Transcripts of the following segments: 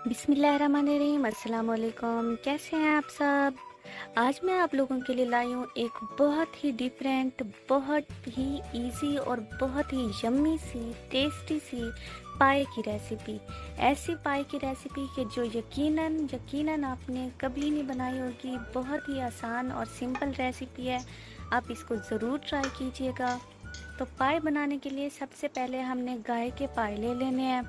बिस्मिल्लाहिर्रहमानिर्रहीम, अस्सलाम वालेकुम। कैसे हैं आप सब? आज मैं आप लोगों के लिए लाई हूँ एक बहुत ही डिफरेंट, बहुत ही इजी और बहुत ही यम्मी सी, टेस्टी सी पाए की रेसिपी। ऐसी पाए की रेसिपी कि जो यकीनन यकीनन आपने कभी नहीं बनाई होगी। बहुत ही आसान और सिंपल रेसिपी है, आप इसको ज़रूर ट्राई कीजिएगा। तो पाए बनाने के लिए सबसे पहले हमने गाय के पाए ले लेने हैं।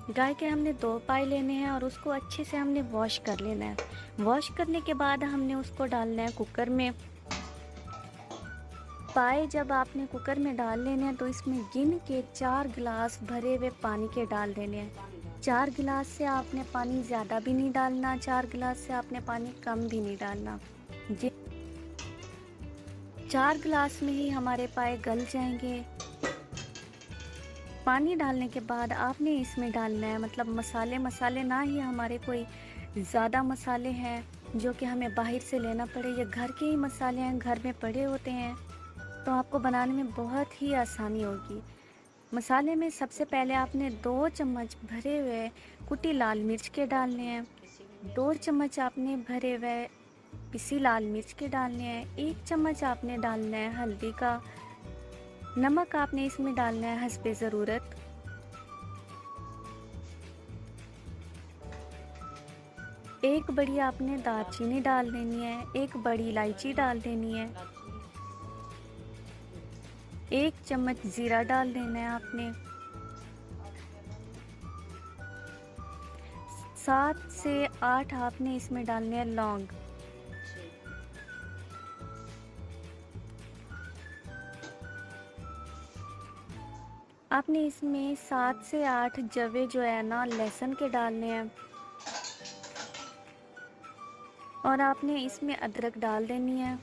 गाय के हमने 2 पाए लेने हैं और उसको अच्छे से हमने वॉश कर लेना है। वॉश करने के बाद हमने उसको डालना है कुकर में। पाए जब आपने कुकर में डाल लेने हैं तो इसमें गिन के 4 गिलास भरे हुए पानी के डाल देने हैं। 4 गिलास से आपने पानी ज़्यादा भी नहीं डालना, 4 गिलास से आपने पानी कम भी नहीं डालना। 4 गिलास में ही हमारे पाए गल जाएंगे। पानी डालने के बाद आपने इसमें डालना है, मतलब मसाले ना ही हमारे कोई ज़्यादा मसाले हैं जो कि हमें बाहर से लेना पड़े। ये घर के ही मसाले हैं, घर में पड़े होते हैं, तो आपको बनाने में बहुत ही आसानी होगी। मसाले में सबसे पहले आपने 2 चम्मच भरे हुए कुटी लाल मिर्च के डालने हैं। 2 चम्मच आपने भरे हुए पिसी लाल मिर्च के डालने हैं। 1 चम्मच आपने डालना है हल्दी का। नमक आपने इसमें डालना है हस्बे ज़रूरत। एक बड़ी आपने दालचीनी डाल देनी है, एक बड़ी इलायची डाल देनी है, 1 चम्मच ज़ीरा डाल देना है आपने, 7 से 8 आपने इसमें डालने हैं लौंग। आपने इसमें 7 से 8 जवे जो है ना लहसुन के डालने हैं और आपने इसमें अदरक डाल देनी है।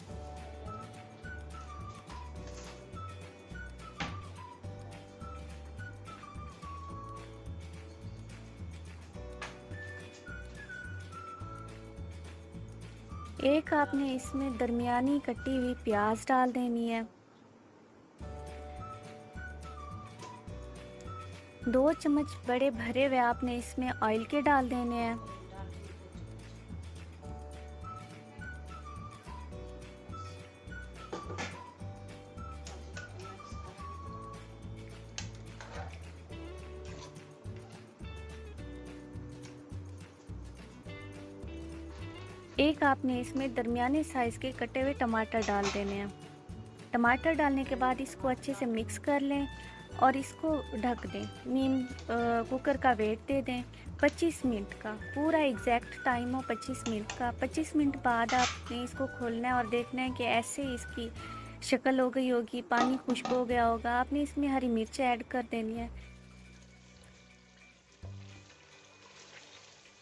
एक आपने इसमें दरमियानी कटी हुई प्याज डाल देनी है। 2 चम्मच बड़े भरे हुए आपने इसमें ऑयल के डाल देने हैं। एक आपने इसमें दरमियाने साइज़ के कटे हुए टमाटर डाल देने हैं। टमाटर डालने के बाद इसको अच्छे से मिक्स कर लें और इसको ढक दें। कुकर का वेट दे दें 25 मिनट का, पूरा एग्जैक्ट टाइम हो 25 मिनट का। 25 मिनट बाद आपने इसको खोलना है और देखना है कि ऐसे इसकी शक्ल हो गई होगी, पानी खुश्क हो गया होगा। आपने इसमें हरी मिर्च ऐड कर देनी है।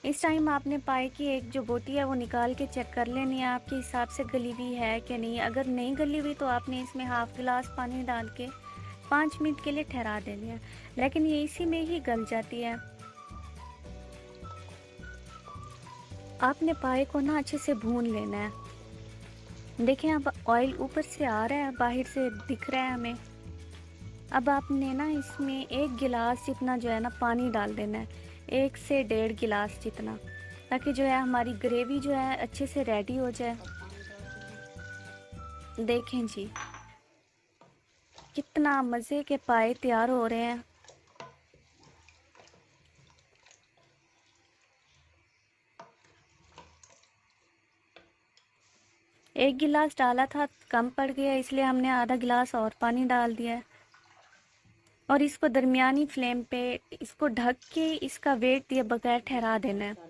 इस टाइम आपने पाए की एक जो बोटी है वो निकाल के चेक कर लेनी है आपके हिसाब से गली हुई है कि नहीं। अगर नहीं गली हुई तो आपने इसमें हाफ गिलास पानी डाल के 5 मिनट के लिए ठहरा देनी है, लेकिन ये इसी में ही गल जाती है। आपने पाए को ना अच्छे से भून लेना है। देखें अब ऑयल ऊपर से आ रहा है, बाहर से दिख रहा है हमें। अब आपने ना इसमें 1 गिलास जितना जो है ना पानी डाल देना है, 1 से 1.5 गिलास जितना, ताकि जो है हमारी ग्रेवी जो है अच्छे से रेडी हो जाए। देखें जी कितना मज़े के पाए तैयार हो रहे हैं। एक गिलास डाला था, कम पड़ गया, इसलिए हमने आधा गिलास और पानी डाल दिया है। और इसको दरमियानी फ्लेम पे इसको ढक के इसका वेट दिए बगैर ठहरा देना है।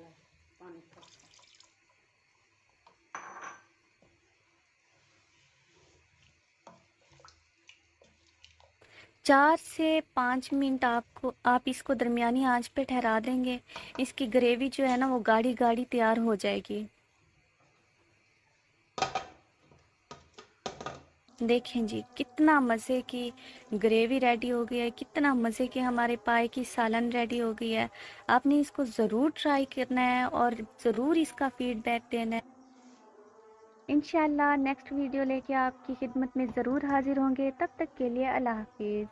4 से 5 मिनट आप इसको दरमियानी आंच पे ठहरा देंगे। इसकी ग्रेवी जो है ना वो गाढ़ी गाढ़ी तैयार हो जाएगी। देखें जी कितना मज़े की ग्रेवी रेडी हो गई है, कितना मज़े के हमारे पाए की सालन रेडी हो गई है। आपने इसको ज़रूर ट्राई करना है और ज़रूर इसका फीडबैक देना है। इंशाल्लाह नेक्स्ट वीडियो लेके आपकी खिदमत में ज़रूर हाजिर होंगे। तब तक के लिए अल्लाह हाफिज़।